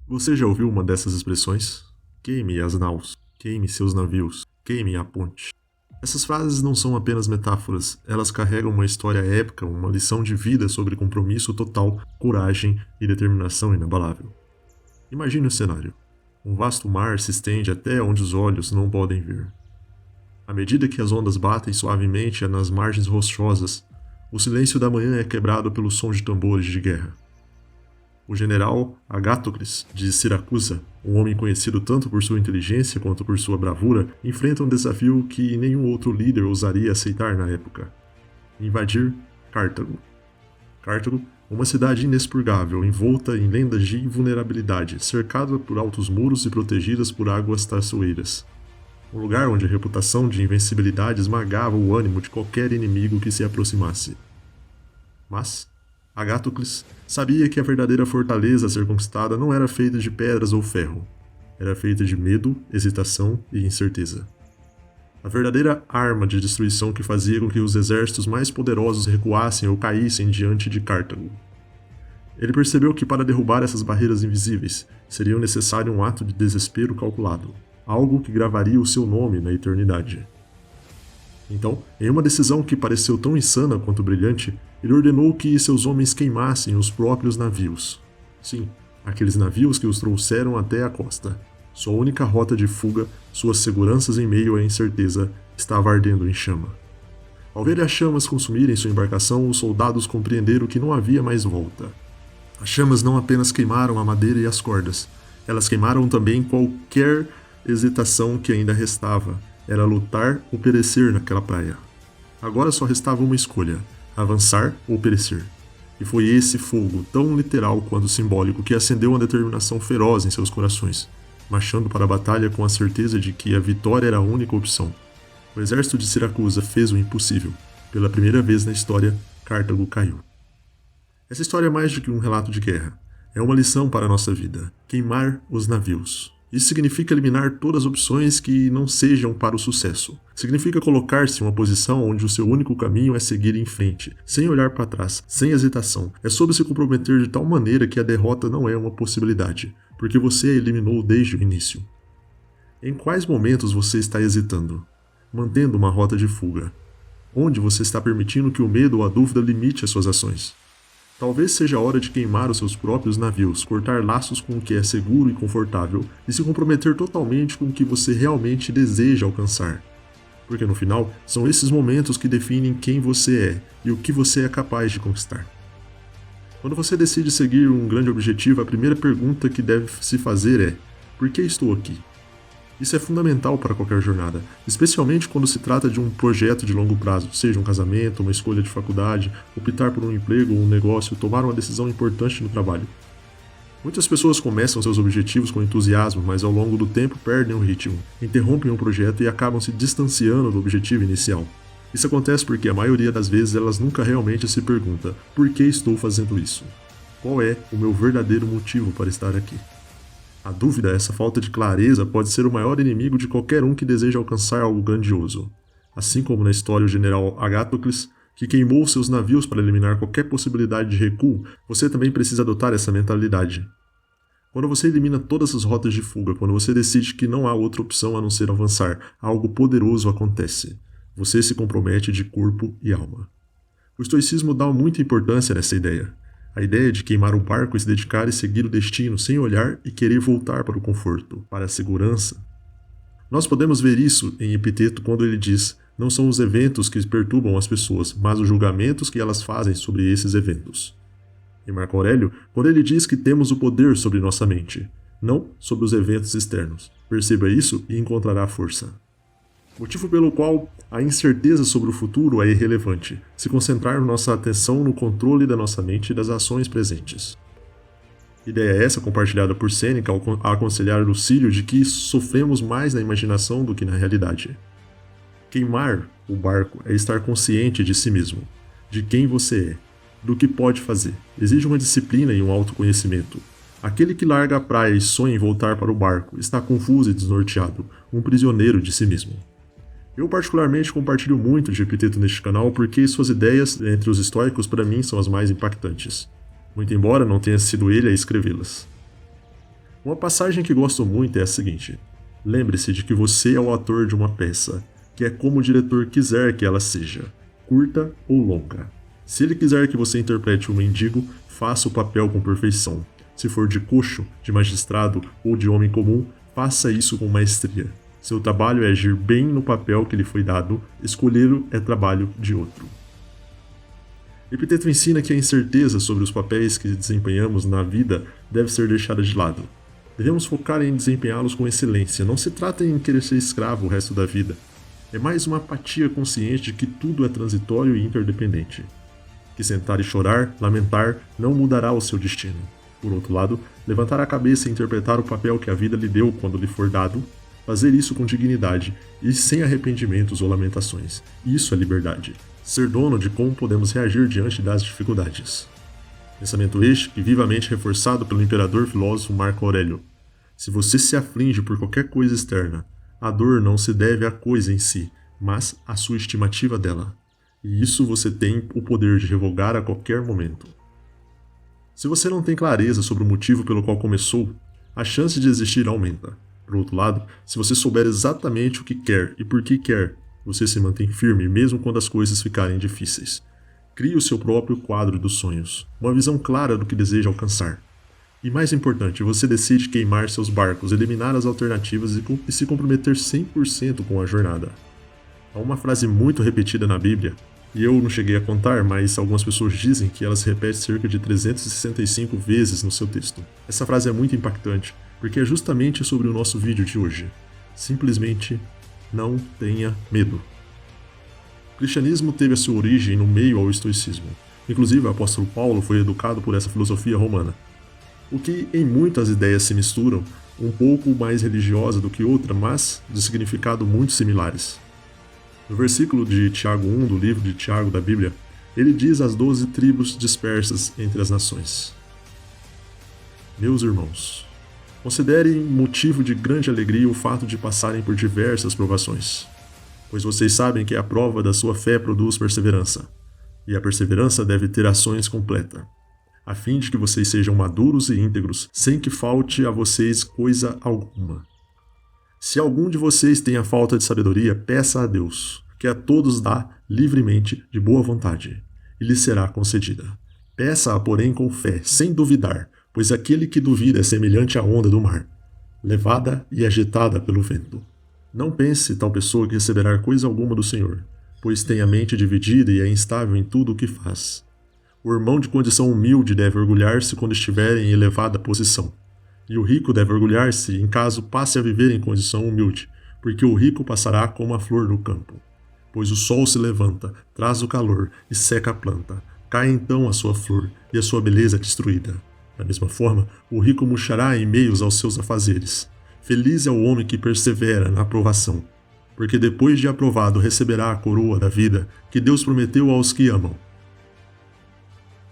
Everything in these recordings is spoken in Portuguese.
Você já ouviu uma dessas expressões? Queime as naus, queime seus navios, queime a ponte. Essas frases não são apenas metáforas, elas carregam uma história épica, uma lição de vida sobre compromisso total, coragem e determinação inabalável. Imagine o cenário. Um vasto mar se estende até onde os olhos não podem ver. À medida que as ondas batem suavemente nas margens rochosas, o silêncio da manhã é quebrado pelo som de tambores de guerra. O general Agatocles, de Siracusa, um homem conhecido tanto por sua inteligência quanto por sua bravura, enfrenta um desafio que nenhum outro líder ousaria aceitar na época: invadir Cartago. Cartago, uma cidade inexpurgável, envolta em lendas de invulnerabilidade, cercada por altos muros e protegidas por águas traiçoeiras. Um lugar onde a reputação de invencibilidade esmagava o ânimo de qualquer inimigo que se aproximasse. Mas Agatocles sabia que a verdadeira fortaleza a ser conquistada não era feita de pedras ou ferro. Era feita de medo, hesitação e incerteza. A verdadeira arma de destruição que fazia com que os exércitos mais poderosos recuassem ou caíssem diante de Cartago. Ele percebeu que para derrubar essas barreiras invisíveis, seria necessário um ato de desespero calculado, algo que gravaria o seu nome na eternidade. Então, em uma decisão que pareceu tão insana quanto brilhante, ele ordenou que seus homens queimassem os próprios navios. Sim, aqueles navios que os trouxeram até a costa. Sua única rota de fuga, suas seguranças em meio à incerteza, estava ardendo em chama. Ao ver as chamas consumirem sua embarcação, os soldados compreenderam que não havia mais volta. As chamas não apenas queimaram a madeira e as cordas, elas queimaram também qualquer hesitação que ainda restava. Era lutar ou perecer naquela praia. Agora só restava uma escolha: avançar ou perecer. E foi esse fogo, tão literal quanto simbólico, que acendeu uma determinação feroz em seus corações, marchando para a batalha com a certeza de que a vitória era a única opção. O exército de Siracusa fez o impossível. Pela primeira vez na história, Cartago caiu. Essa história é mais do que um relato de guerra. É uma lição para a nossa vida: queimar os navios. Isso significa eliminar todas as opções que não sejam para o sucesso. Significa colocar-se em uma posição onde o seu único caminho é seguir em frente, sem olhar para trás, sem hesitação. É sobre se comprometer de tal maneira que a derrota não é uma possibilidade, porque você a eliminou desde o início. Em quais momentos você está hesitando? Mantendo uma rota de fuga? Onde você está permitindo que o medo ou a dúvida limite as suas ações? Talvez seja a hora de queimar os seus próprios navios, cortar laços com o que é seguro e confortável e se comprometer totalmente com o que você realmente deseja alcançar. Porque no final, são esses momentos que definem quem você é e o que você é capaz de conquistar. Quando você decide seguir um grande objetivo, a primeira pergunta que deve se fazer é: por que estou aqui? Isso é fundamental para qualquer jornada, especialmente quando se trata de um projeto de longo prazo, seja um casamento, uma escolha de faculdade, optar por um emprego ou um negócio, tomar uma decisão importante no trabalho. Muitas pessoas começam seus objetivos com entusiasmo, mas ao longo do tempo perdem o ritmo, interrompem o projeto e acabam se distanciando do objetivo inicial. Isso acontece porque a maioria das vezes elas nunca realmente se perguntam: por que estou fazendo isso? Qual é o meu verdadeiro motivo para estar aqui? A dúvida, essa falta de clareza, pode ser o maior inimigo de qualquer um que deseja alcançar algo grandioso. Assim como na história o general Agatocles, que queimou seus navios para eliminar qualquer possibilidade de recuo, você também precisa adotar essa mentalidade. Quando você elimina todas as rotas de fuga, quando você decide que não há outra opção a não ser avançar, algo poderoso acontece. Você se compromete de corpo e alma. O estoicismo dá muita importância nessa ideia. A ideia de queimar o barco e se dedicar e seguir o destino sem olhar e querer voltar para o conforto, para a segurança. Nós podemos ver isso em Epiteto quando ele diz: não são os eventos que perturbam as pessoas, mas os julgamentos que elas fazem sobre esses eventos. Em Marco Aurélio, quando ele diz que temos o poder sobre nossa mente, não sobre os eventos externos. Perceba isso e encontrará força. Motivo pelo qual a incerteza sobre o futuro é irrelevante, se concentrar nossa atenção no controle da nossa mente e das ações presentes. Ideia essa compartilhada por Sêneca ao aconselhar Lucílio de que sofremos mais na imaginação do que na realidade. Queimar o barco é estar consciente de si mesmo, de quem você é, do que pode fazer. Exige uma disciplina e um autoconhecimento. Aquele que larga a praia e sonha em voltar para o barco está confuso e desnorteado, um prisioneiro de si mesmo. Eu particularmente compartilho muito de Epiteto neste canal porque suas ideias entre os estoicos para mim são as mais impactantes, muito embora não tenha sido ele a escrevê-las. Uma passagem que gosto muito é a seguinte: lembre-se de que você é o ator de uma peça, que é como o diretor quiser que ela seja, curta ou longa. Se ele quiser que você interprete um mendigo, faça o papel com perfeição. Se for de coxo, de magistrado ou de homem comum, faça isso com maestria. Seu trabalho é agir bem no papel que lhe foi dado, escolhê-lo é trabalho de outro. Epiteto ensina que a incerteza sobre os papéis que desempenhamos na vida deve ser deixada de lado. Devemos focar em desempenhá-los com excelência. Não se trata em querer ser escravo o resto da vida. É mais uma apatia consciente de que tudo é transitório e interdependente. Que sentar e chorar, lamentar, não mudará o seu destino. Por outro lado, levantar a cabeça e interpretar o papel que a vida lhe deu quando lhe for dado, fazer isso com dignidade e sem arrependimentos ou lamentações. Isso é liberdade. Ser dono de como podemos reagir diante das dificuldades. Pensamento este que vivamente reforçado pelo imperador filósofo Marco Aurélio. Se você se aflige por qualquer coisa externa, a dor não se deve à coisa em si, mas à sua estimativa dela. E isso você tem o poder de revogar a qualquer momento. Se você não tem clareza sobre o motivo pelo qual começou, a chance de desistir aumenta. Por outro lado, se você souber exatamente o que quer e por que quer, você se mantém firme mesmo quando as coisas ficarem difíceis. Crie o seu próprio quadro dos sonhos, uma visão clara do que deseja alcançar. E mais importante, você decide queimar seus barcos, eliminar as alternativas e se comprometer 100% com a jornada. Há uma frase muito repetida na Bíblia, e eu não cheguei a contar, mas algumas pessoas dizem que ela se repete cerca de 365 vezes no seu texto. Essa frase é muito impactante, porque é justamente sobre o nosso vídeo de hoje. Simplesmente não tenha medo. O cristianismo teve a sua origem no meio ao estoicismo. Inclusive, o apóstolo Paulo foi educado por essa filosofia romana. O que em muitas ideias se misturam, um pouco mais religiosa do que outra, mas de significado muito similares. No versículo de Tiago 1 do livro de Tiago da Bíblia, ele diz às 12 tribos dispersas entre as nações: Meus irmãos, considerem motivo de grande alegria o fato de passarem por diversas provações, pois vocês sabem que a prova da sua fé produz perseverança, e a perseverança deve ter ações completa, a fim de que vocês sejam maduros e íntegros, sem que falte a vocês coisa alguma. Se algum de vocês tem a falta de sabedoria, peça a Deus, que a todos dá livremente de boa vontade, e lhe será concedida. Peça-a, porém, com fé, sem duvidar, pois aquele que duvida é semelhante à onda do mar, levada e agitada pelo vento. Não pense tal pessoa que receberá coisa alguma do Senhor, pois tem a mente dividida e é instável em tudo o que faz. O irmão de condição humilde deve orgulhar-se quando estiver em elevada posição, e o rico deve orgulhar-se em caso passe a viver em condição humilde, porque o rico passará como a flor do campo. Pois o sol se levanta, traz o calor e seca a planta, cai então a sua flor e a sua beleza é destruída. Da mesma forma, o rico murchará em meios aos seus afazeres. Feliz é o homem que persevera na aprovação, porque depois de aprovado receberá a coroa da vida que Deus prometeu aos que amam.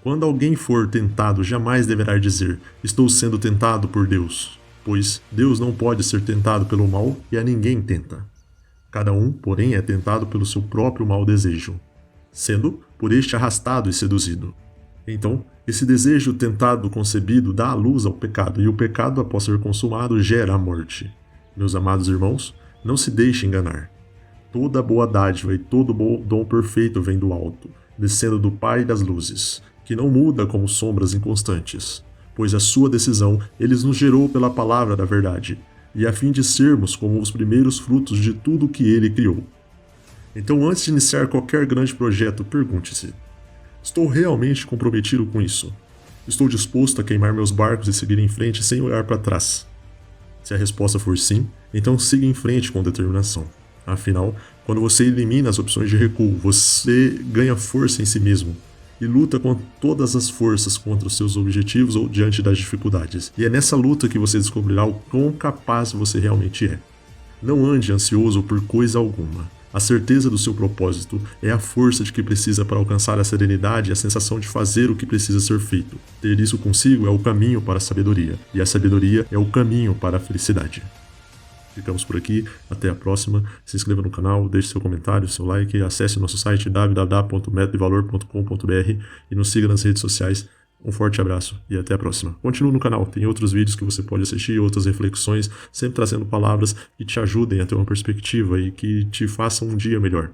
Quando alguém for tentado, jamais deverá dizer: estou sendo tentado por Deus, pois Deus não pode ser tentado pelo mal e a ninguém tenta. Cada um, porém, é tentado pelo seu próprio mau desejo, sendo por este arrastado e seduzido. Então, esse desejo tentado concebido dá a luz ao pecado, e o pecado, após ser consumado, gera a morte. Meus amados irmãos, não se deixe enganar. Toda boa dádiva e todo bom dom perfeito vem do alto, descendo do Pai das luzes, que não muda como sombras inconstantes, pois a sua decisão ele nos gerou pela palavra da verdade, e a fim de sermos como os primeiros frutos de tudo o que ele criou. Então, antes de iniciar qualquer grande projeto, pergunte-se: estou realmente comprometido com isso? Estou disposto a queimar meus barcos e seguir em frente sem olhar para trás? Se a resposta for sim, então siga em frente com determinação. Afinal, quando você elimina as opções de recuo, você ganha força em si mesmo e luta com todas as forças contra os seus objetivos ou diante das dificuldades. E é nessa luta que você descobrirá o quão capaz você realmente é. Não ande ansioso por coisa alguma. A certeza do seu propósito é a força de que precisa para alcançar a serenidade e a sensação de fazer o que precisa ser feito. Ter isso consigo é o caminho para a sabedoria, e a sabedoria é o caminho para a felicidade. Ficamos por aqui, até a próxima. Se inscreva no canal, deixe seu comentário, seu like, acesse nosso site www.metodovalor.com.br e nos siga nas redes sociais. Um forte abraço e até a próxima. Continue no canal, tem outros vídeos que você pode assistir, outras reflexões, sempre trazendo palavras que te ajudem a ter uma perspectiva e que te façam um dia melhor.